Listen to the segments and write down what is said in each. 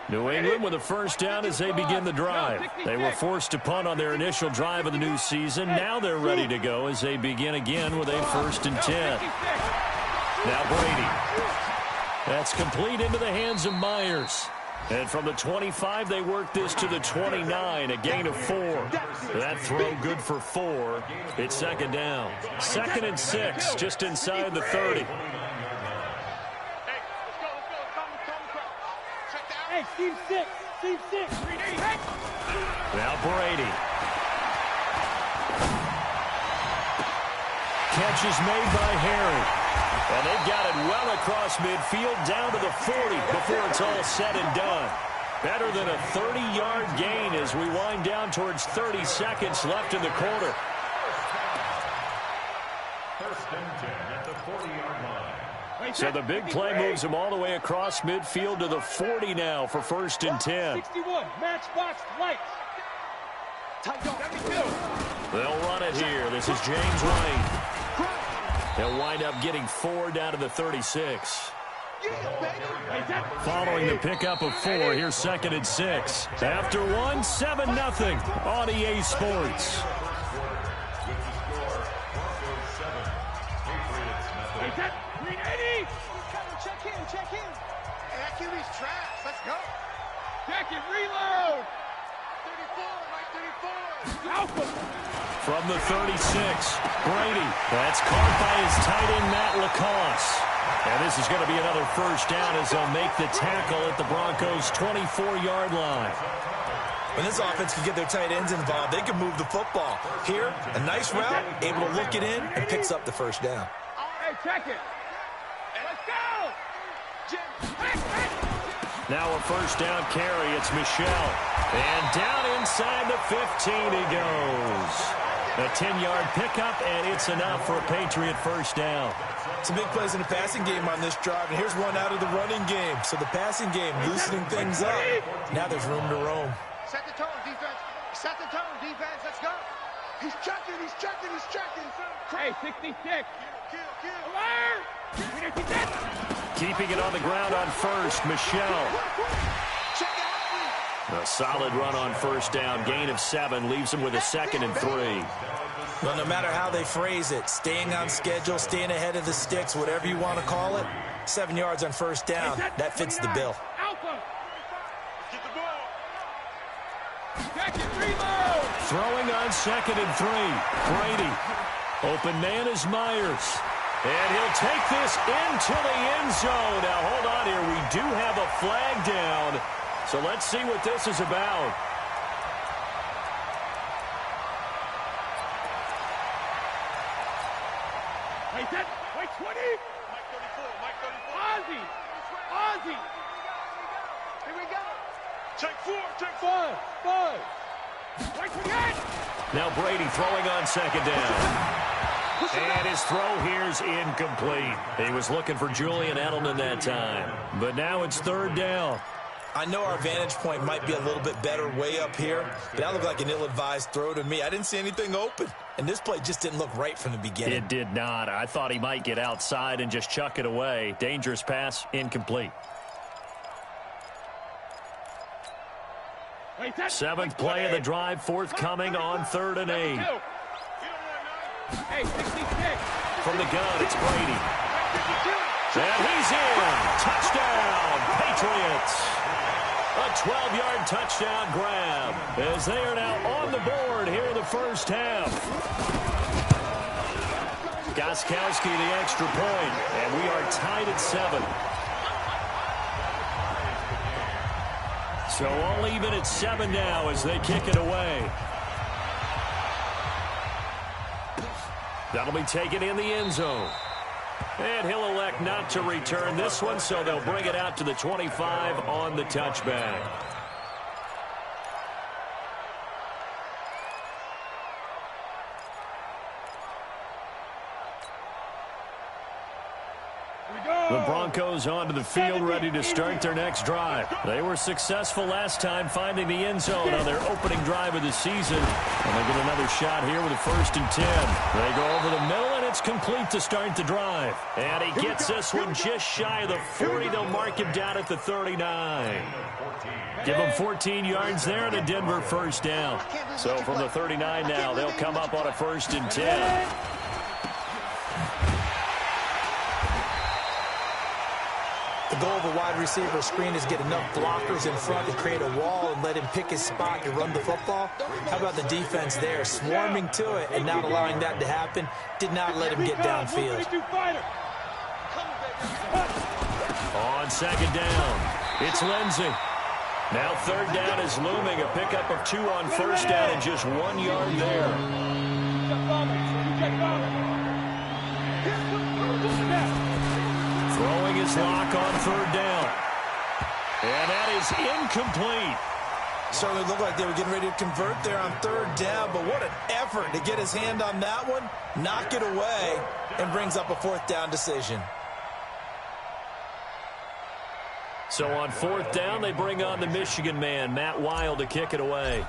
New England with a first down as they begin the drive. They were forced to punt on their initial drive of the new season. Now they're ready to go as they begin again with a 1st and 10. Now Brady. That's complete into the hands of Myers. And from the 25, they work this to the 29, a gain of 4. That throw good for 4. It's 2nd down. 2nd and 6, just inside the 30. Hey, Steve 6. Steve 6. Now Brady. Catch is made by Harry. And they've got it well across midfield down to the 40 before it's all said and done. Better than a 30-yard gain as we wind down towards 30 seconds left in the quarter. 1st and 10 at the 40-yard line. So the big play moves them all the way across midfield to the 40 now for 1st and 10. 61, matchbox lights. They'll run it here. This is James White. They'll wind up getting 4 down to the 36. Following the pickup of 4, here's 2nd and 6. After 1, 7-0 on EA Sports. Check in. Hey, that QB's trash. Let's go. Check it, reload. 34, Mike 34. From the 36, Brady. That's caught by his tight end, Matt LaCosse. And this is going to be another 1st down as they'll make the tackle at the Broncos' 24-yard line. When this offense can get their tight ends involved, they can move the football. Here, a nice route, able to look it in, and picks up the 1st down. Hey, check it. Let's go. Now a 1st down carry. It's Michel. And down inside the 15 he goes. A 10-yard pickup, and it's enough for a Patriot 1st down. Some big plays in the passing game on this drive, and here's one out of the running game. So the passing game loosening things up. Now there's room to roam. Set the tone, defense. Set the tone, defense. Let's go. He's checking. Hey, 66. Keeping it on the ground on 1st, Michel. A solid run on 1st down. Gain of 7 leaves him with a 2nd and 3. Well, no matter how they phrase it, staying on schedule, staying ahead of the sticks, whatever you want to call it, 7 yards on 1st down, that fits the bill. Throwing on 2nd and 3. Brady. Open man is Myers. And he'll take this into the end zone. Now, hold on here. We do have a flag down. So let's see what this is about. Wait, 20. Mike 34. Ozzy. Here we go. Take 4. 5. Wait, 28. Now Brady throwing on 2nd down. And his throw here's incomplete. He was looking for Julian Edelman that time. But now it's 3rd down. I know our vantage point might be a little bit better way up here, but that looked like an ill-advised throw to me. I didn't see anything open, and this play just didn't look right from the beginning. It did not. I thought he might get outside and just chuck it away. Dangerous pass, incomplete. 7th play of the drive, forthcoming on 3rd and 8. Hey, 66. From the gun, it's Brady. And he's in. Touchdown, Patriots. A 12-yard touchdown grab as they are now on the board here in the 1st half. Gostkowski the extra point, and we are tied at 7. So all even at 7 now as they kick it away. That'll be taken in the end zone. And he'll elect not to return this one, so they'll bring it out to the 25 on the touchback. The Broncos onto the field, ready to start their next drive. They were successful last time finding the end zone on their opening drive of the season. And they get another shot here with a 1st and 10. They go over the middle, and it's complete to start the drive. And he gets this one just shy of the 40. They'll mark him down at the 39. Give him 14 yards there and a Denver 1st down. So from the 39 now, they'll come up on a 1st and 10. The goal of a wide receiver screen is get enough blockers in front to create a wall and let him pick his spot to run the football. How about the defense there, swarming to it and not allowing that to happen? Did not let him get downfield. On 2nd down, it's Lindsey. Now 3rd down is looming. A pickup of 2 on 1st down and just 1 yard there. Throwing his lock on 3rd down. And that is incomplete. Certainly looked like they were getting ready to convert there on 3rd down, but what an effort to get his hand on that one, knock it away, and brings up a 4th down decision. So on 4th down, they bring on the Michigan man, Matt Wild, to kick it away.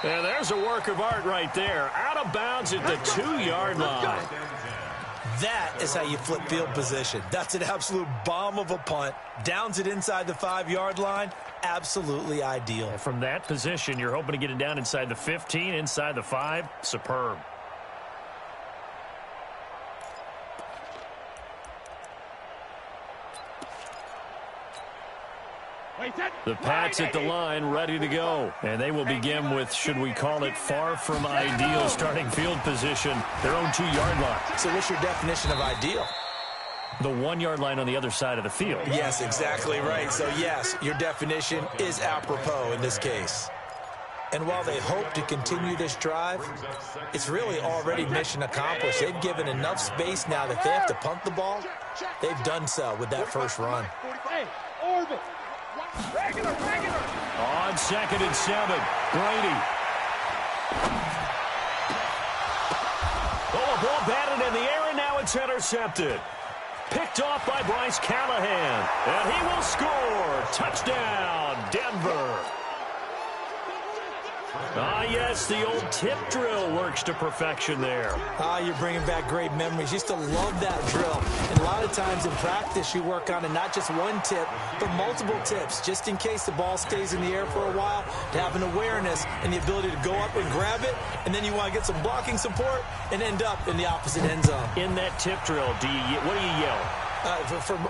And there's a work of art right there. Out of bounds at the 2-yard line. That is how you flip field position. That's an absolute bomb of a punt. Downs it inside the 5-yard line. Absolutely ideal. From that position, you're hoping to get it down inside the 15, inside the 5. Superb. The Pats at the line, ready to go. And they will begin with, should we call it, far from ideal starting field position, their own 2-yard line. So what's your definition of ideal? The 1-yard line on the other side of the field. Yes, exactly right. So, yes, your definition is apropos in this case. And while they hope to continue this drive, it's really already mission accomplished. They've given enough space now that they have to punt the ball. They've done so with that first run. On 2nd and 7, Brady. Oh, a ball batted in the air, and now it's intercepted. Picked off by Bryce Callahan, and he will score. Touchdown, Denver. Ah, yes, the old tip drill works to perfection there. Ah, you're bringing back great memories. Used to love that drill. And a lot of times in practice, you work on it, not just one tip, but multiple tips, just in case the ball stays in the air for a while, to have an awareness and the ability to go up and grab it, and then you want to get some blocking support and end up in the opposite end zone. In that tip drill, what do you yell?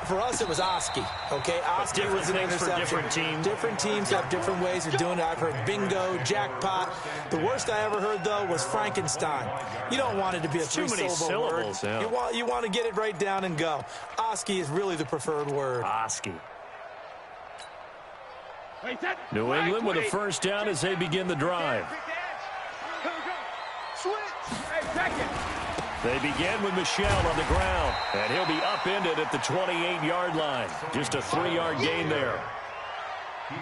For us, it was Oski. Okay, Oski was an interception. For different teams. Different teams have different ways of doing it. I've heard bingo, jackpot. The worst I ever heard, though, was Frankenstein. You don't want it to be a three-syllable word. Yeah. You want to get it right down and go. Oski is really the preferred word. Oski. New England with a 1st down as they begin the drive. They begin with Michel on the ground, and he'll be upended at the 28-yard line. Just a 3-yard gain there.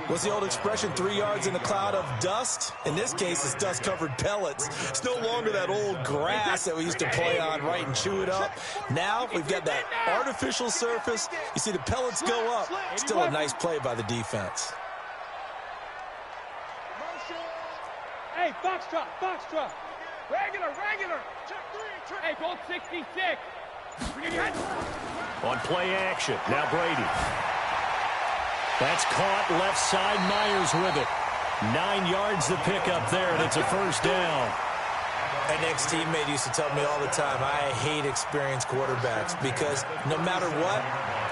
What's the old expression, 3 yards in a cloud of dust? In this case, it's dust-covered pellets. It's no longer that old grass that we used to play on, right, and chew it up. Now we've got that artificial surface. You see the pellets go up. Still a nice play by the defense. Hey, Foxtrot, Foxtrot. Regular. Hey, goal 66. On play action, now Brady. That's caught left side, Myers with it. 9 yards the pickup there, and it's a 1st down. An ex-teammate used to tell me all the time, I hate experienced quarterbacks because no matter what,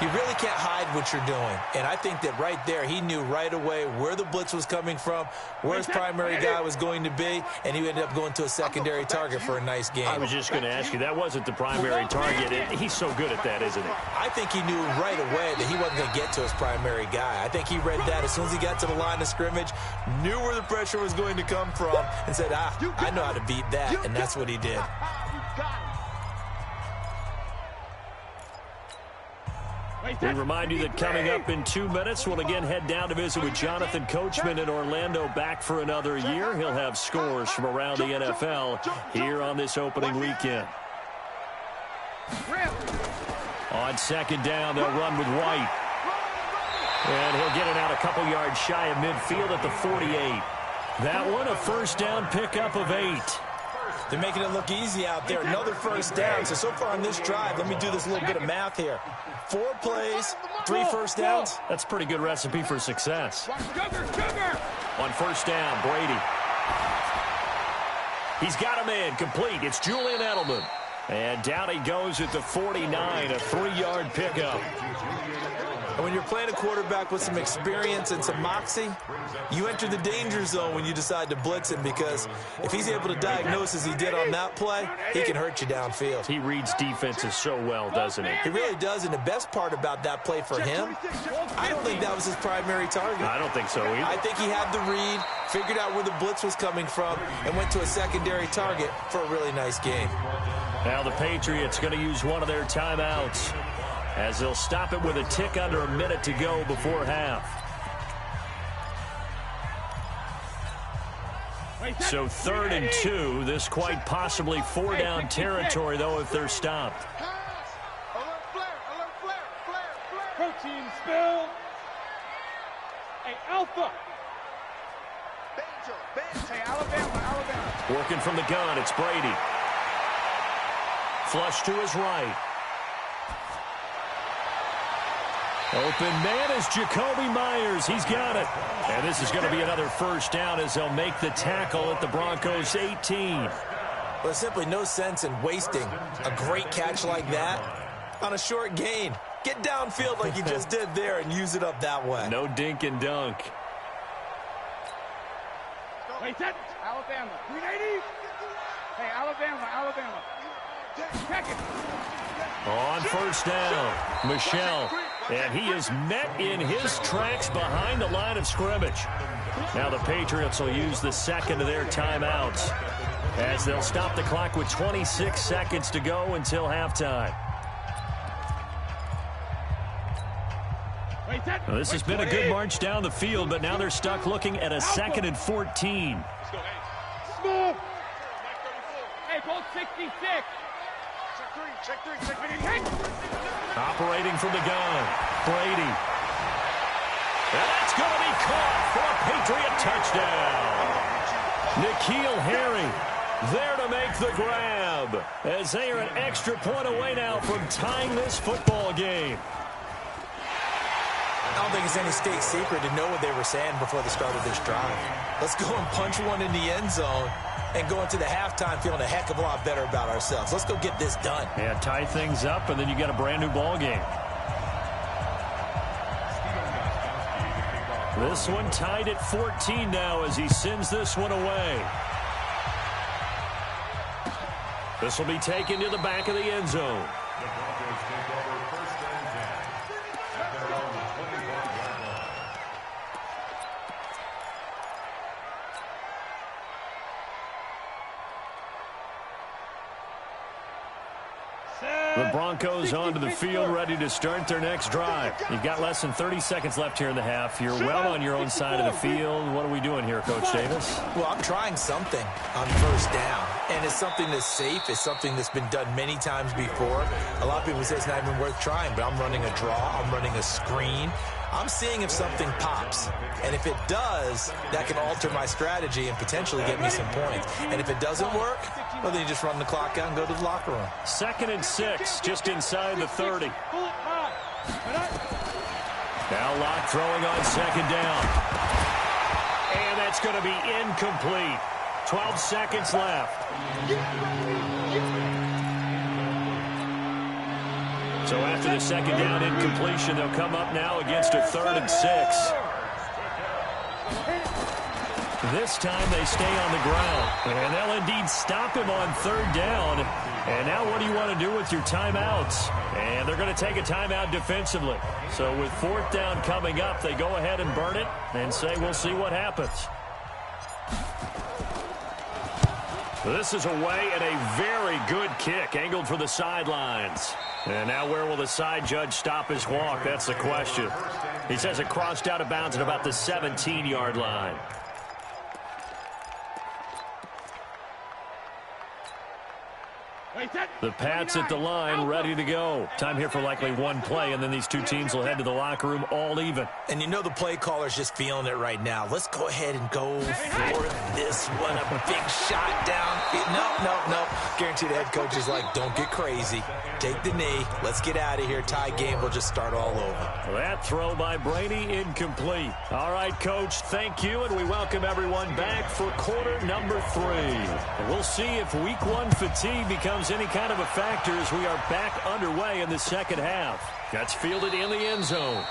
you really can't hide what you're doing. And I think that right there, he knew right away where the blitz was coming from, where his primary guy was going to be, and he ended up going to a secondary target for a nice game. I was just going to ask you, that wasn't the primary target. He's so good at that, isn't he? I think he knew right away that he wasn't going to get to his primary guy. I think he read that as soon as he got to the line of scrimmage, knew where the pressure was going to come from, and said, I know how to beat that, and that's what he did. We remind you that coming up in 2 minutes, we'll again head down to visit with Jonathan Coachman in Orlando, back for another year. He'll have scores from around the NFL here on this opening weekend. On second down, they'll run with White. And he'll get it out a couple yards shy of midfield at the 48. That one, a first down pickup of 8. They're making it look easy out there. Another first down. So far on this drive, let me do this little bit of math here. 4 plays, 3 first downs. That's a pretty good recipe for success. On first down, Brady. He's got a man complete. It's Julian Edelman. And down he goes at the 49, a 3-yard pickup. And when you're playing a quarterback with some experience and some moxie, you enter the danger zone when you decide to blitz him, because if he's able to diagnose as he did on that play, he can hurt you downfield. He reads defenses so well, doesn't he? He really does, and the best part about that play for him, I don't think that was his primary target. I don't think so either. I think he had the read, figured out where the blitz was coming from, and went to a secondary target for a really nice game. Now the Patriots going to use one of their timeouts, as they'll stop it with a tick under a minute to go before half. So 3rd and 2. This quite possibly 4-down territory, though, if they're stopped. Protein spill. Hey, Alpha. Hey, Alabama. Working from the gun, it's Brady. Flush to his right. Open man is Jacoby Myers. He's got it. And this is going to be another first down as they'll make the tackle at the Broncos' 18. Well, there's simply no sense in wasting a great catch like that on a short gain. Get downfield like you just did there and use it up that way. No dink and dunk. Wait, that's Alabama. 380. Hey, Alabama. Check it. On first down, Michel. And he is met in his tracks behind the line of scrimmage. Now the Patriots will use the second of their timeouts, as they'll stop the clock with 26 seconds to go until halftime. Well, this has been a good march down the field, but now they're stuck looking at a 2nd and 14. Smooth. Hey, ball 66. Check three. Operating from the gun, Brady. That's going to be caught for a Patriot touchdown. N'Keal Harry there to make the grab, as they are an extra point away now from tying this football game. I don't think it's any state secret to know what they were saying before the start of this drive. Let's go and punch one in the end zone and go into the halftime feeling a heck of a lot better about ourselves. Let's go get this done. Yeah, tie things up, and then you got a brand-new ball game. This one tied at 14 now as he sends this one away. This will be taken to the back of the end zone. The Broncos take over 1st and 10 at their own 24-yard line. The Broncos onto the field, ready to start their next drive. You've got less than 30 seconds left here in the half. You're well on your own side of the field. What are we doing here, Coach Davis? Well, I'm trying something on first down, and it's something that's safe. It's something that's been done many times before. A lot of people say it's not even worth trying, but I'm running a draw. I'm running a screen. I'm seeing if something pops. And if it does, that can alter my strategy and potentially get me some points. And if it doesn't work, well, then you just run the clock out and go to the locker room. 2nd and 6, just inside the 30. Now Locke throwing on 2nd down. And that's going to be incomplete. 12 seconds left. So after the 2nd down incompletion, they'll come up now against a 3rd and 6. This time they stay on the ground, and they'll indeed stop him on 3rd down. And now what do you want to do with your timeouts? And they're going to take a timeout defensively. So with 4th down coming up, they go ahead and burn it and say we'll see what happens. This is away and a very good kick, angled for the sidelines. And now where will the side judge stop his walk? That's the question. He says it crossed out of bounds at about the 17-yard line. The Pats at the line, ready to go. Time here for likely one play, and then these two teams will head to the locker room all even. And you know the play caller's just feeling it right now. Let's go ahead and go for this one. A big shot down. No. Guarantee the head coach is like, don't get crazy. Take the knee. Let's get out of here. Tie game will just start all over. That throw by Brady, incomplete. All right, Coach, thank you, and we welcome everyone back for quarter number 3. And we'll see if week 1 fatigue becomes any kind of a factor as we are back underway in the second half. That's fielded in the end zone.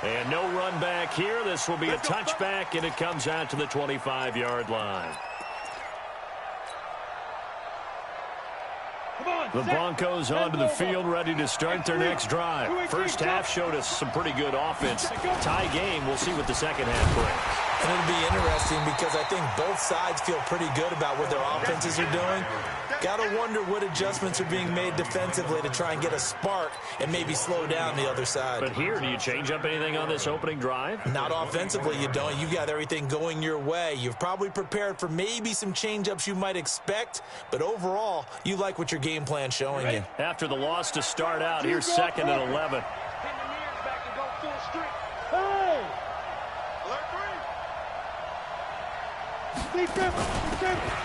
And no run back here. This will be a touchback, and it comes out to the 25-yard line. The Broncos onto the field, ready to start their next drive. First half showed us some pretty good offense. Tie game. We'll see what the second half brings. And it'll be interesting because I think both sides feel pretty good about what their offenses are doing. Got to wonder what adjustments are being made defensively to try and get a spark and maybe slow down the other side. But here, do you change up anything on this opening drive? Not offensively, you don't. You've got everything going your way. You've probably prepared for maybe some change-ups you might expect, but overall, you like what your game plan's showing you. After the loss to start out, here's 2nd and 11.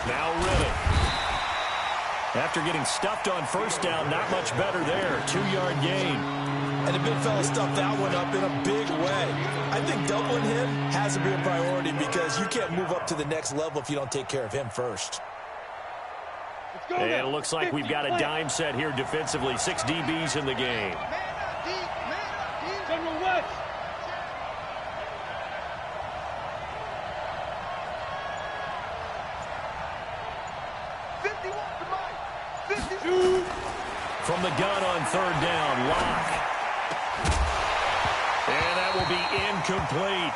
Now Riddick. After getting stuffed on first down, not much better there. 2-yard gain. And the big fella stuffed that one up in a big way. I think doubling him has to be a priority because you can't move up to the next level if you don't take care of him first. And it looks like we've got a dime set here defensively. 6 DBs in the game. From the gun on 3rd down, Lock. And that will be incomplete.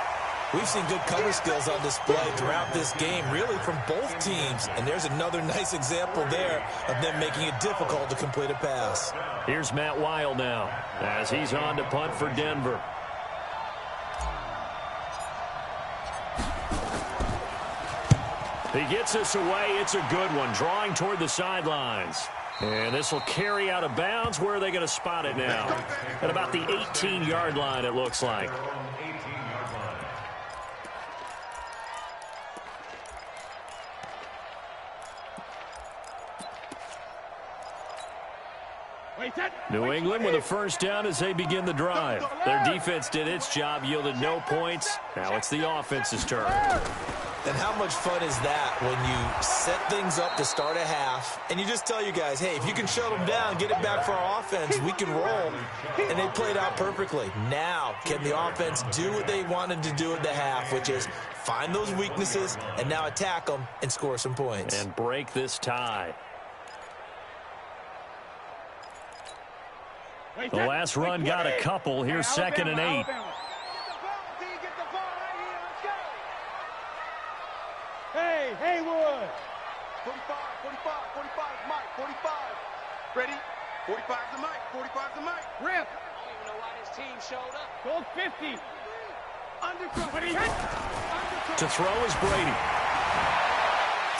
We've seen good cover skills on display throughout this game, really from both teams. And there's another nice example there of them making it difficult to complete a pass. Here's Matt Weil now as he's on to punt for Denver. He gets us away. It's a good one, drawing toward the sidelines. And this will carry out of bounds. Where are they going to spot it now? At about the 18-yard line, it looks like. New England with a first down as they begin the drive. Their defense did its job, yielded no points. Now it's the offense's turn. And how much fun is that when you set things up to start a half and you just tell you guys, hey, if you can shut them down, get it back for our offense, we can roll. And they played out perfectly. Now, can the offense do what they wanted to do at the half, which is find those weaknesses and now attack them and score some points. And break this tie. The last run got a couple. Here's 2nd and 8. Hey, Haywood. 45, Mike, 45. Ready? 45's the Mike, 45's the Mike. Rip. I don't even know why this team showed up. Gold 50. To throw is Brady.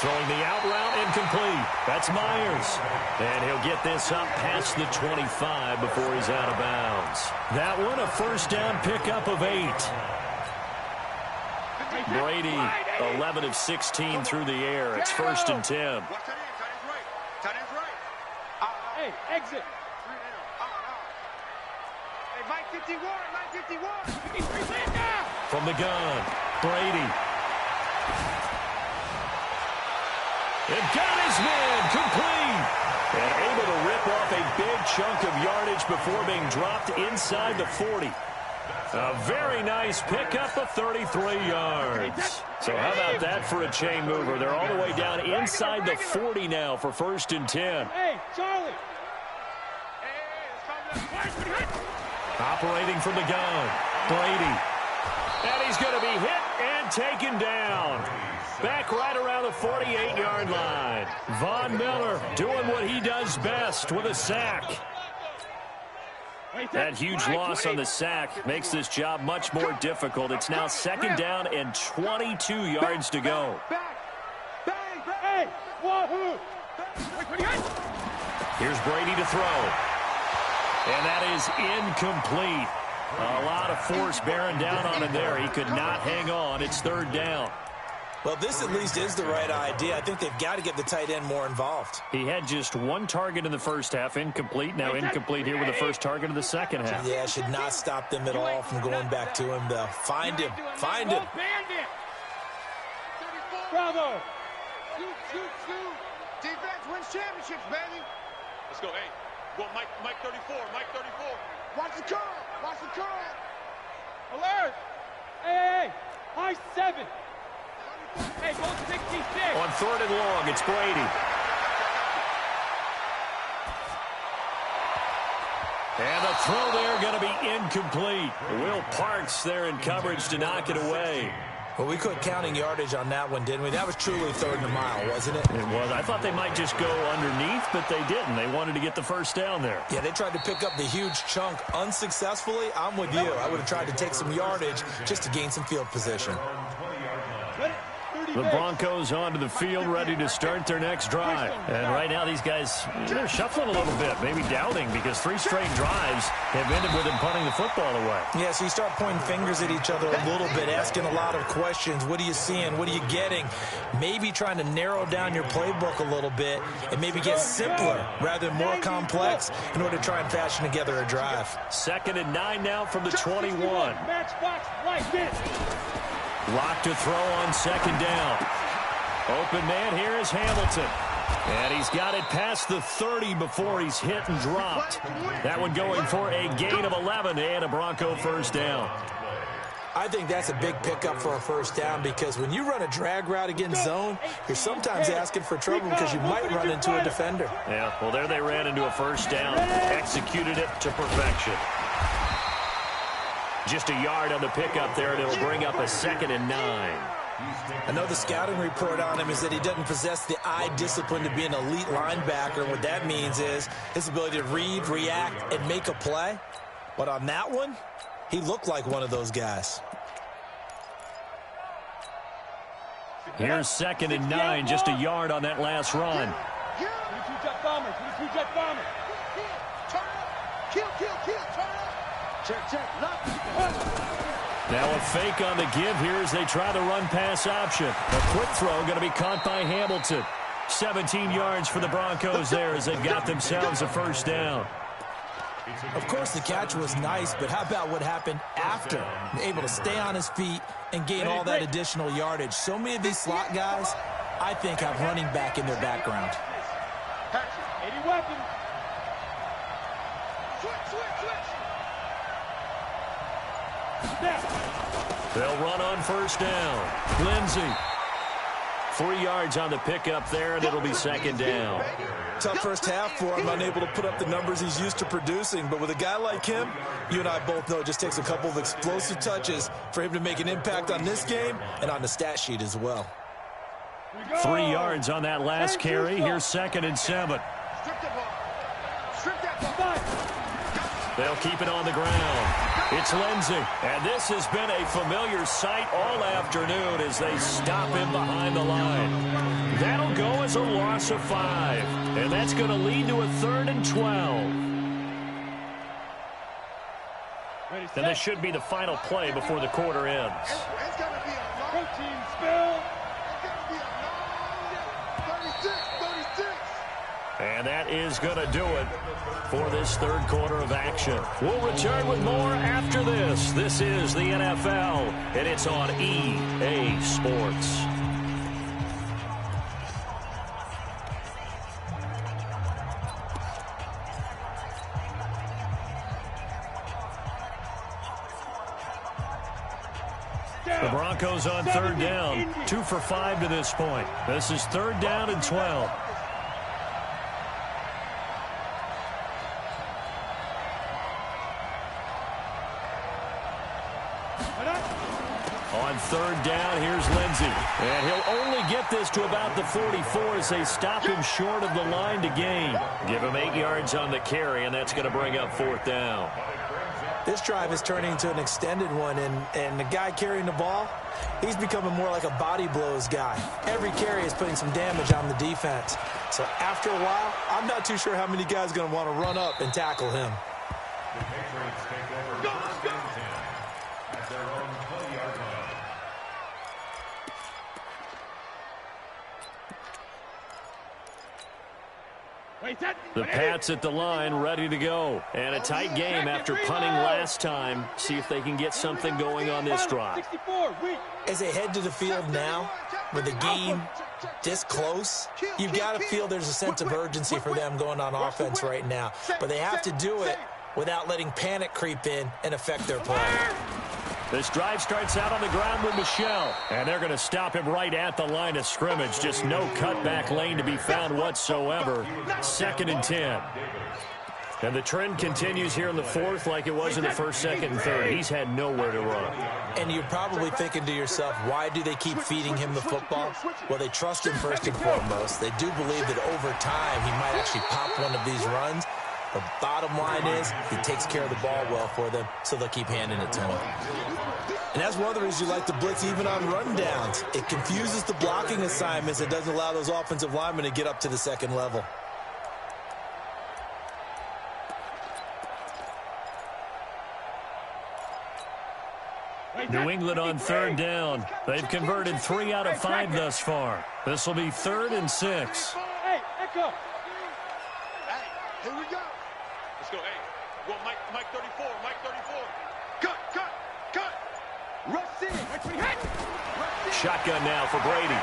Throwing the out route incomplete. That's Myers. And he'll get this up past the 25 before he's out of bounds. That one a first down pickup of 8. Brady, 11 of 16 through the air. It's 1st and 10. Watch tight end's right. Tight end's right. Hey, exit. Hey, Mike 51. From the gun, Brady. And got his man complete. And able to rip off a big chunk of yardage before being dropped inside the 40. A very nice pickup of 33 yards. So how about that for a chain mover? They're all the way down inside the 40 now for 1st and 10. Hey, Charlie. Operating from the gun, Brady. And he's going to be hit and taken down. Back right around the 48-yard line. Von Miller doing what he does best with a sack. That huge loss on the sack makes this job much more difficult. It's now 2nd down and 22 yards to go. Here's Brady to throw. And that is incomplete. A lot of force bearing down on him there. He could not hang on. It's 3rd down. Well, this at least is the right idea. I think they've got to get the tight end more involved. He had just 1 target in the first half, incomplete. Now incomplete here with the first target of the second half. Yeah, should not stop them at all from going back to him, though. Find him. Find him. Bravo. Shoot. Defense wins championships, baby. Let's go. Hey, go Mike 34. Mike 34. Watch the curl. Alert. Hey. High 7. Hey, go 66. On 3rd and long, it's Brady. And the throw there going to be incomplete. Will Parks there in coverage to knock it away. Well, we quit counting yardage on that one, didn't we? That was truly 3rd and a mile, wasn't it? It was. I thought they might just go underneath, but they didn't. They wanted to get the first down there. Yeah, they tried to pick up the huge chunk unsuccessfully. I'm with you. I would have tried to take some yardage just to gain some field position. The Broncos onto the field, ready to start their next drive. And right now, these guys, they're shuffling a little bit, maybe doubting, because 3 straight drives have ended with them punting the football away. Yeah, so you start pointing fingers at each other a little bit, asking a lot of questions. What are you seeing? What are you getting? Maybe trying to narrow down your playbook a little bit and maybe get simpler rather than more complex in order to try and fashion together a drive. 2nd and 9 now from the 21. Matchbox like this. Lock to throw on 2nd down. Open man here is Hamilton. And he's got it past the 30 before he's hit and dropped. That one going for a gain of 11 and a Bronco first down. I think that's a big pickup for a first down because when you run a drag route against zone, you're sometimes asking for trouble because you might run into a defender. Yeah, well, there they ran into a first down. Executed it to perfection. Just a yard on the pickup there, and it'll bring up a 2nd and 9. I know the scouting report on him is that he doesn't possess the eye discipline to be an elite linebacker. What that means is his ability to read, react, and make a play. But on that one, he looked like one of those guys. Here's 2nd and 9, just a yard on that last run. 22-jet bombers. 22-jet bombers. Turn up. Kill. Turn up. Check. Lock. Now a fake on the give here as they try the run-pass option. A quick throw going to be caught by Hamilton. 17 yards for the Broncos there as they've got themselves a first down. Of course, the catch was nice, but how about what happened after? Able to stay on his feet and gain all that additional yardage. So many of these slot guys, I think, have running back in their background. 80 weapons. Switch. They'll run on first down. Lindsey. 3 yards on the pickup there, and it'll be 2nd down. Tough first half for him, unable to put up the numbers he's used to producing. But with a guy like him, you and I both know it just takes a couple of explosive touches for him to make an impact on this game and on the stat sheet as well. 3 yards on that last carry. Here's 2nd and 7. They'll keep it on the ground. It's Lindsey. And this has been a familiar sight all afternoon as they stop him behind the line. That'll go as a loss of 5. And that's going to lead to a 3rd and 12. And this should be the final play before the quarter ends. It's going to be a long protein spill. It's going to be a long 36. And that is going to do it for this 3rd quarter of action. We'll return with more after this. This is the NFL, and it's on EA Sports. The Broncos on 3rd down, 2 for 5 to this point. This is 3rd down and 12. On third down, here's Lindsey. And he'll only get this to about the 44 as they stop him short of the line to gain. Give him 8 yards on the carry, and that's going to bring up fourth down. This drive is turning into an extended one, and the guy carrying the ball, he's becoming more like a body blows guy. Every carry is putting some damage on the defense. So after a while, I'm not too sure how many guys are going to want to run up and tackle him. The Patriots take over first and 10 at their own 20-yard line. The Pats at the line, ready to go. And a tight game after punting last time. See if they can get something going on this drive. As they head to the field now, with the game this close, you've got to feel there's a sense of urgency for them going on offense right now. But they have to do it without letting panic creep in and affect their play. This drive starts out on the ground with Michel. And they're going to stop him right at the line of scrimmage. Just no cutback lane to be found whatsoever. 2nd and 10. And the trend continues here in the fourth like it was in the first, second, and third. He's had nowhere to run. And you're probably thinking to yourself, why do they keep feeding him the football? Well, they trust him first and foremost. They do believe that over time he might actually pop one of these runs. The bottom line is he takes care of the ball well for them, so they'll keep handing it to him. And that's one of the reasons you like the blitz even on rundowns. It confuses the blocking assignments. It doesn't allow those offensive linemen to get up to the second level. New England on third down. They've converted 3 out of 5 thus far. This will be 3rd and 6. Hey, Echo. Hey, here we go. Let's go. Hey, well, Mike 34, Mike 34. Cut. Rush in. Shotgun now for Brady.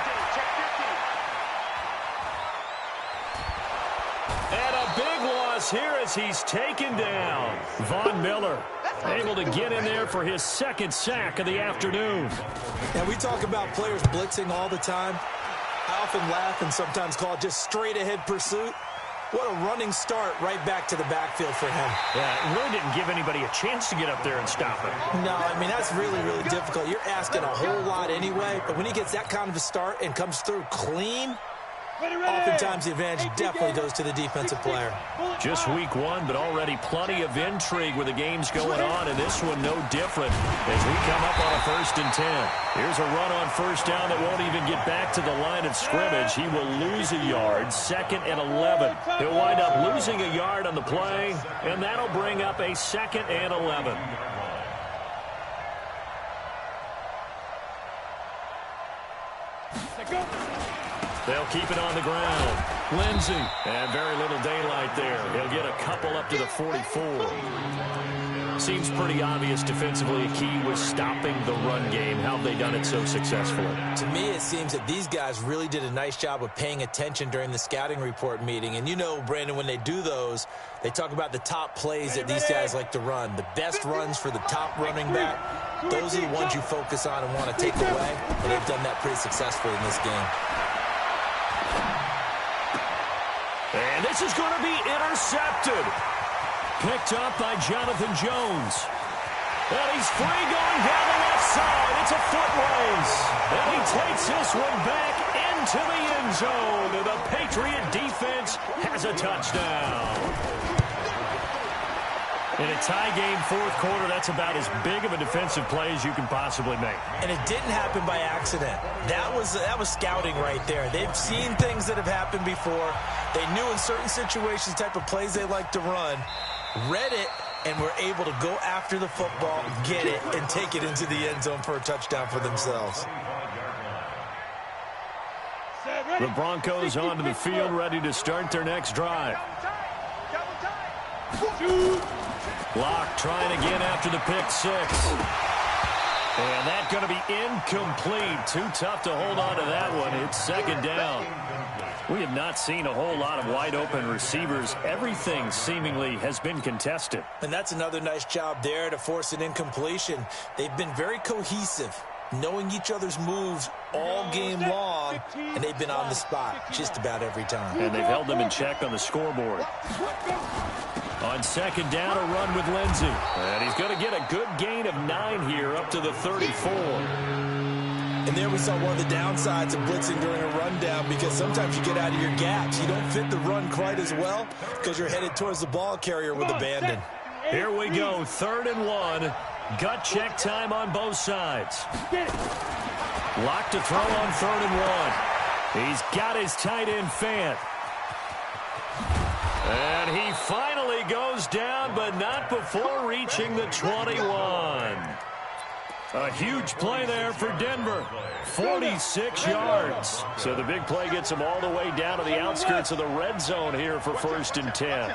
And a big loss here as he's taken down. Von Miller able to get in there for his 2nd sack of the afternoon. And we talk about players blitzing all the time. I often laugh and sometimes call it just straight-ahead pursuit. What a running start right back to the backfield for him. Yeah, it really didn't give anybody a chance to get up there and stop him. No, I mean, that's really, really difficult. You're asking a whole lot anyway, but when he gets that kind of a start and comes through clean, oftentimes the advantage definitely goes to the defensive player. Just week 1, but already plenty of intrigue with the games going on, and this one no different as we come up on a 1st and 10. Here's a run on first down that won't even get back to the line of scrimmage. He will lose a yard, 2nd and 11. He'll wind up losing a yard on the play, and that'll bring up a 2nd and 11. They'll keep it on the ground. Lindsey. And very little daylight there. He'll get a couple up to the 44. Seems pretty obvious defensively a key was stopping the run game. How have they done it so successfully? To me, it seems that these guys really did a nice job of paying attention during the scouting report meeting. And you know, Brandon, when they do those, they talk about the top plays that these guys like to run. The best runs for the top running back, those are the ones you focus on and want to take away. And they've done that pretty successfully in this game. And this is going to be intercepted. Picked up by Jonathan Jones. And he's free going down the left side. It's a foot race. And he takes this one back into the end zone. And the Patriot defense has a touchdown. In a tie game, 4th quarter, that's about as big of a defensive play as you can possibly make. And it didn't happen by accident. That was scouting right there. They've seen things that have happened before. They knew in certain situations the type of plays they like to run, read it, and were able to go after the football, get it, and take it into the end zone for a touchdown for themselves. The Broncos onto the field, ready to start their next drive. Locke trying again after the pick 6. And that's going to be incomplete. Too tough to hold on to that one. It's 2nd down. We have not seen a whole lot of wide-open receivers. Everything seemingly has been contested. And that's another nice job there to force an incompletion. They've been very cohesive, knowing each other's moves all game long, and they've been on the spot just about every time. And they've held them in check on the scoreboard. On 2nd down, a run with Lindsey. And he's going to get a good gain of 9 here up to the 34. And there we saw one of the downsides of blitzing during a rundown, because sometimes you get out of your gaps. You don't fit the run quite as well because you're headed towards the ball carrier with abandon. Here we go, 3rd and 1. Gut check time on both sides. Lock to throw on 3rd and 1. He's got his tight end Fant. And he finally goes down, but not before reaching the 21. A huge play there for Denver. 46 yards. So the big play gets him all the way down to the outskirts of the red zone here for 1st and 10.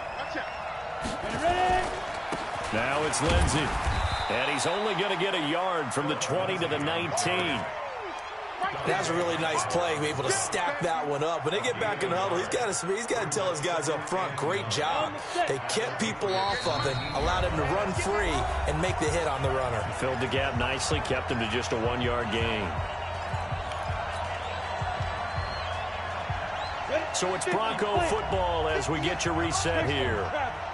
Now it's Lindsey. And he's only going to get a yard from the 20 to the 19. That's a really nice play, be able to stack that one up. When they get back in the huddle, he's got to tell his guys up front, great job. They kept people off of him, allowed him to run free and make the hit on the runner. Filled the gap nicely, kept him to just a 1-yard gain. So it's Bronco football as we get you reset here.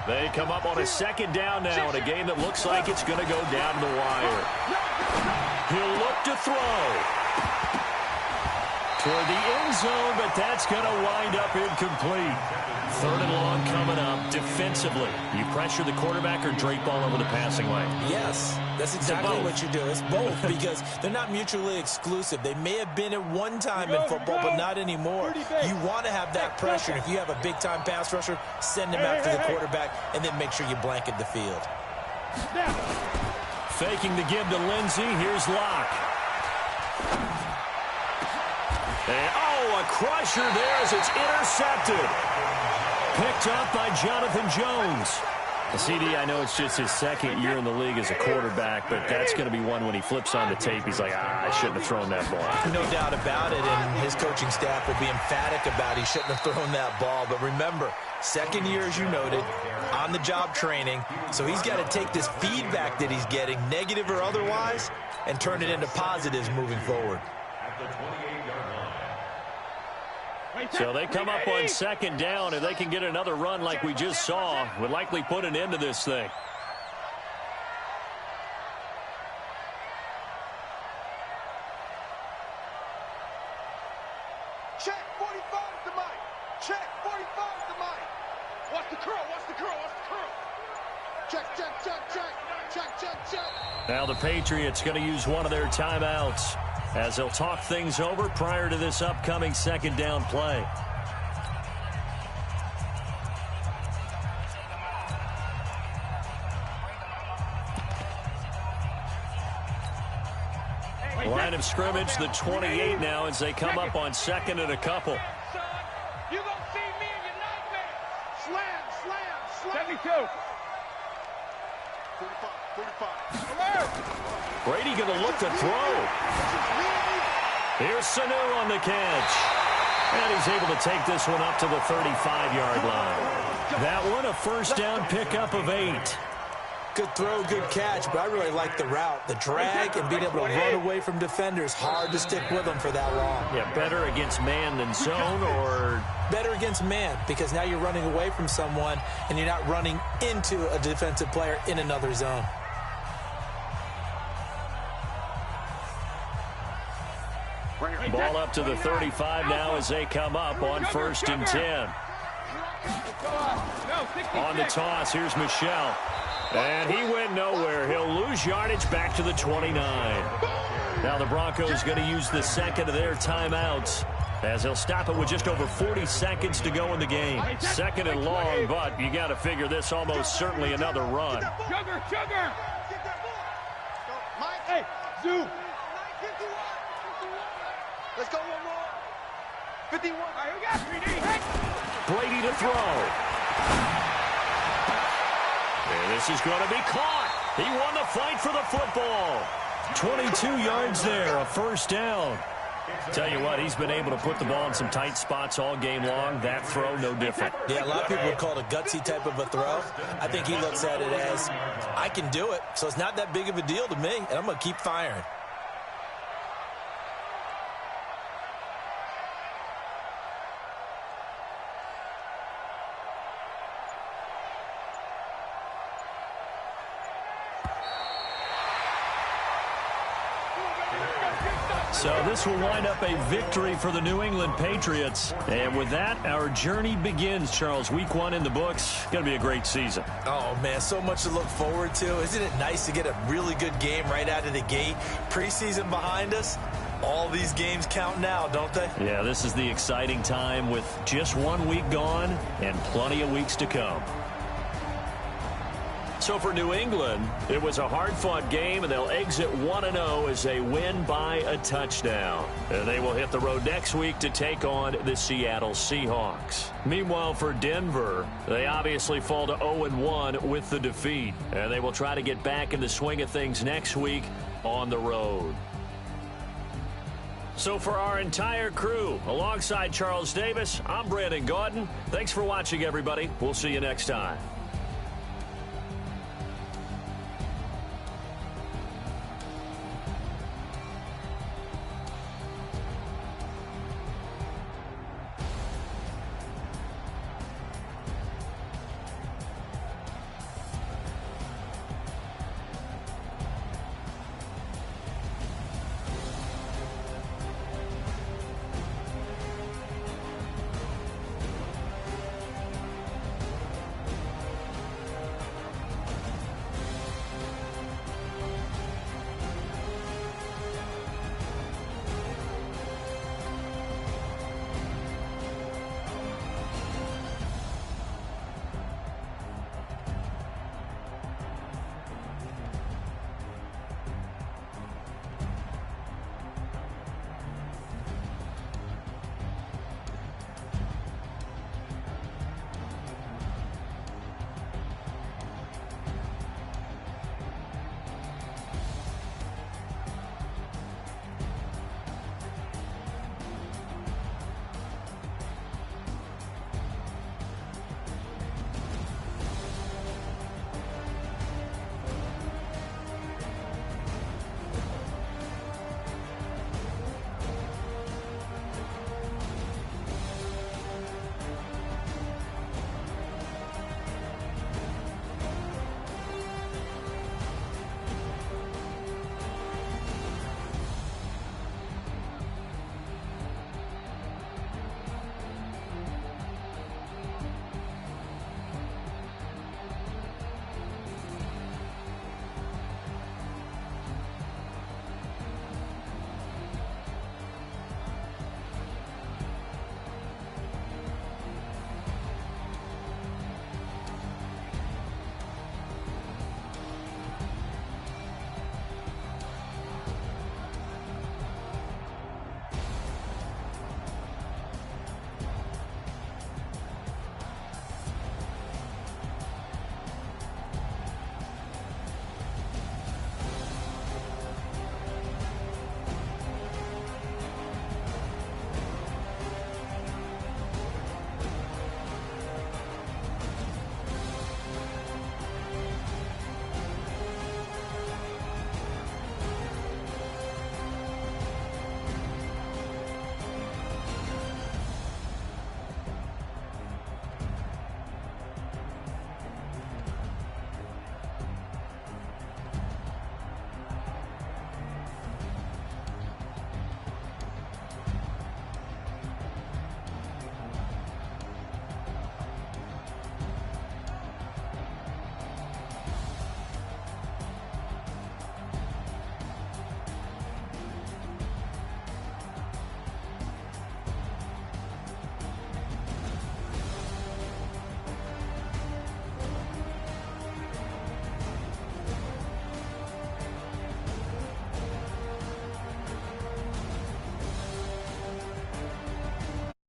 They come up on a 2nd down now in a game that looks like it's going to go down to the wire. He'll look to throw toward the end zone, but that's going to wind up incomplete. 3rd and long coming up. Defensively, you pressure the quarterback or drape all over the passing lane? Yes, that's exactly what you do. It's both, because they're not mutually exclusive. They may have been at one time in football, but not anymore. You want to have that pressure. If you have a big-time pass rusher, send him after the quarterback, and then make sure you blanket the field. Faking the give to Lindsey. Here's Locke. And, a crusher there as it's intercepted. Picked up by Jonathan Jones. CD, I know it's just his 2nd year in the league as a quarterback, but that's going to be one when he flips on the tape. He's like, I shouldn't have thrown that ball. No doubt about it, and his coaching staff will be emphatic about he shouldn't have thrown that ball. But remember, 2nd year, as you noted, on-the-job training, so he's got to take this feedback that he's getting, negative or otherwise, and turn it into positives moving forward. So they come up on 2nd down. If they can get another run like we just saw, would likely put an end to this thing. Check, 45 to Mike. Check, 45 to Mike. Watch the curl, watch the curl, watch the curl. Check, check, check, check. Check, check, check. Now the Patriots going to use one of their timeouts as they'll talk things over prior to this upcoming 2nd down play. Line of scrimmage, the 28 now as they come up on 2nd and a couple. You gonna see me in your nightmares. Slam, slam, slam. 72. 45. Alert. Brady going to look to throw. Here's Sanu on the catch. And he's able to take this one up to the 35-yard line. That one, a 1st down pickup of 8. Good throw, good catch, but I really like the route. The drag and being able to run away from defenders. Hard to stick with them for that long. Yeah, better against man than zone, or? Better against man, because now you're running away from someone and you're not running into a defensive player in another zone. Ball up to the 35 now as they come up on 1st and 10. On the toss, here's Michel. And he went nowhere. He'll lose yardage back to the 29. Now the Broncos going to use the 2nd of their timeouts as they'll stop it with just over 40 seconds to go in the game. 2nd and long, but you got to figure this almost certainly another run. Sugar. Hey, zoom. Let's go one more. 51. All right, we got 3D. Brady to throw. And this is going to be caught. He won the fight for the football. 22 yards there, a 1st down. Tell you what, he's been able to put the ball in some tight spots all game long. That throw, no different. Yeah, a lot of people would call it a gutsy type of a throw. I think he looks at it as, I can do it, so it's not that big of a deal to me, and I'm going to keep firing. So this will wind up a victory for the New England Patriots. And with that, our journey begins, Charles. Week 1 in the books. Going to be a great season. Oh, man, so much to look forward to. Isn't it nice to get a really good game right out of the gate? Preseason behind us. All these games count now, don't they? Yeah, this is the exciting time with just 1 week gone and plenty of weeks to come. So for New England, it was a hard-fought game, and they'll exit 1-0 as they win by a touchdown. And they will hit the road next week to take on the Seattle Seahawks. Meanwhile, for Denver, they obviously fall to 0-1 with the defeat. And they will try to get back in the swing of things next week on the road. So for our entire crew, alongside Charles Davis, I'm Brandon Gaudin. Thanks for watching, everybody. We'll see you next time.